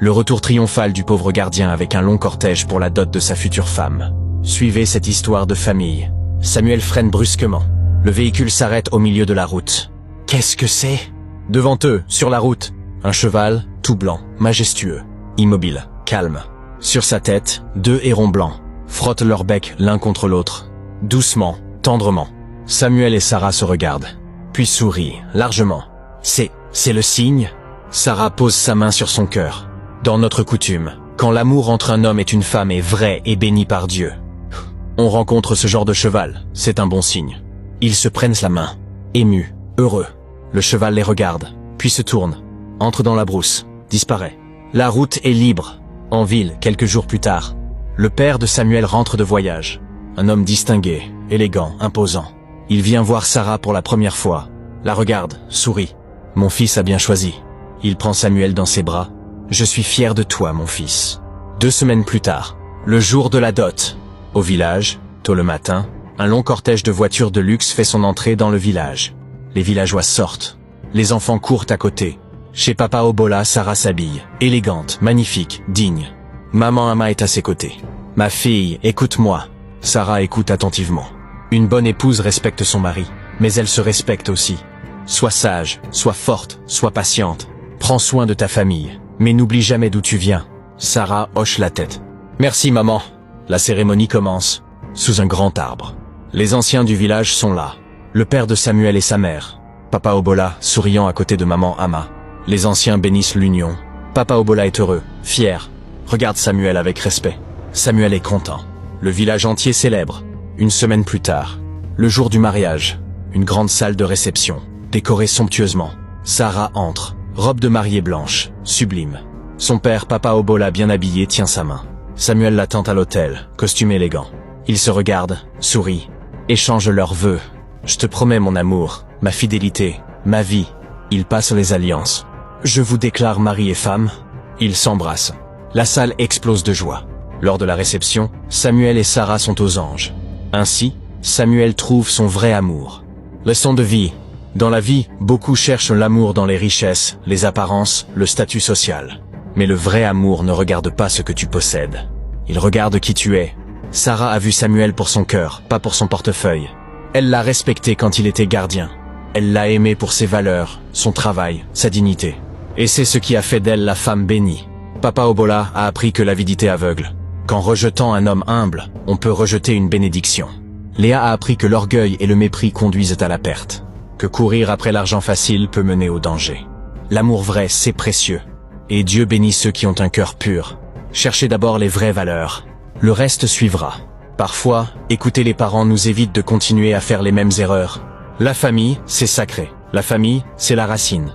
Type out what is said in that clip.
Le retour triomphal du pauvre gardien avec un long cortège pour la dot de sa future femme. Suivez cette histoire de famille. Samuel freine brusquement. Le véhicule s'arrête au milieu de la route. Qu'est-ce que c'est? Devant eux, sur la route, un cheval, tout blanc, majestueux, immobile, calme. Sur sa tête, 2 hérons blancs, frottent leur bec l'un contre l'autre. Doucement, tendrement. Samuel et Sarah se regardent, puis sourient, largement. C'est le signe? Sarah pose sa main sur son cœur. Dans notre coutume, quand l'amour entre un homme et une femme est vrai et béni par Dieu, on rencontre ce genre de cheval, c'est un bon signe. Ils se prennent la main, émus, heureux. Le cheval les regarde, puis se tourne, entre dans la brousse, disparaît. La route est libre. En ville, quelques jours plus tard, le père de Samuel rentre de voyage. Un homme distingué, élégant, imposant. Il vient voir Sarah pour la première fois, la regarde, sourit. Mon fils a bien choisi. Il prend Samuel dans ses bras. Je suis fier de toi, mon fils. 2 semaines plus tard, le jour de la dot. Au village, tôt le matin, un long cortège de voitures de luxe fait son entrée dans le village. Les villageois sortent. Les enfants courent à côté. Chez Papa Obola, Sarah s'habille, élégante, magnifique, digne. Maman Ama est à ses côtés. Ma fille, écoute-moi. Sarah écoute attentivement. Une bonne épouse respecte son mari, mais elle se respecte aussi. Sois sage, sois forte, sois patiente. Prends soin de ta famille, mais n'oublie jamais d'où tu viens. Sarah hoche la tête. Merci maman. La cérémonie commence, sous un grand arbre. Les anciens du village sont là. Le père de Samuel et sa mère. Papa Obola, souriant à côté de maman Ama. Les anciens bénissent l'union. Papa Obola est heureux, fier. Regarde Samuel avec respect. Samuel est content. Le village entier célèbre. Une semaine plus tard, le jour du mariage, une grande salle de réception, décorée somptueusement. Sarah entre, robe de mariée blanche, sublime. Son père, Papa Obola, bien habillé, tient sa main. Samuel l'attend à l'hôtel, costume élégant. Ils se regardent, sourient, échangent leurs vœux. Je te promets mon amour, ma fidélité, ma vie. Ils passent les alliances. Je vous déclare mari et femme. Ils s'embrassent. La salle explose de joie. Lors de la réception, Samuel et Sarah sont aux anges. Ainsi, Samuel trouve son vrai amour. Leçon de vie. Dans la vie, beaucoup cherchent l'amour dans les richesses, les apparences, le statut social. Mais le vrai amour ne regarde pas ce que tu possèdes. Il regarde qui tu es. Sarah a vu Samuel pour son cœur, pas pour son portefeuille. Elle l'a respecté quand il était gardien. Elle l'a aimé pour ses valeurs, son travail, sa dignité. Et c'est ce qui a fait d'elle la femme bénie. Papa Obola a appris que l'avidité aveugle. Qu'en rejetant un homme humble, on peut rejeter une bénédiction. Léa a appris que l'orgueil et le mépris conduisent à la perte. Que courir après l'argent facile peut mener au danger. L'amour vrai, c'est précieux. Et Dieu bénit ceux qui ont un cœur pur. Cherchez d'abord les vraies valeurs. Le reste suivra. Parfois, écouter les parents nous évite de continuer à faire les mêmes erreurs. La famille, c'est sacré. La famille, c'est la racine.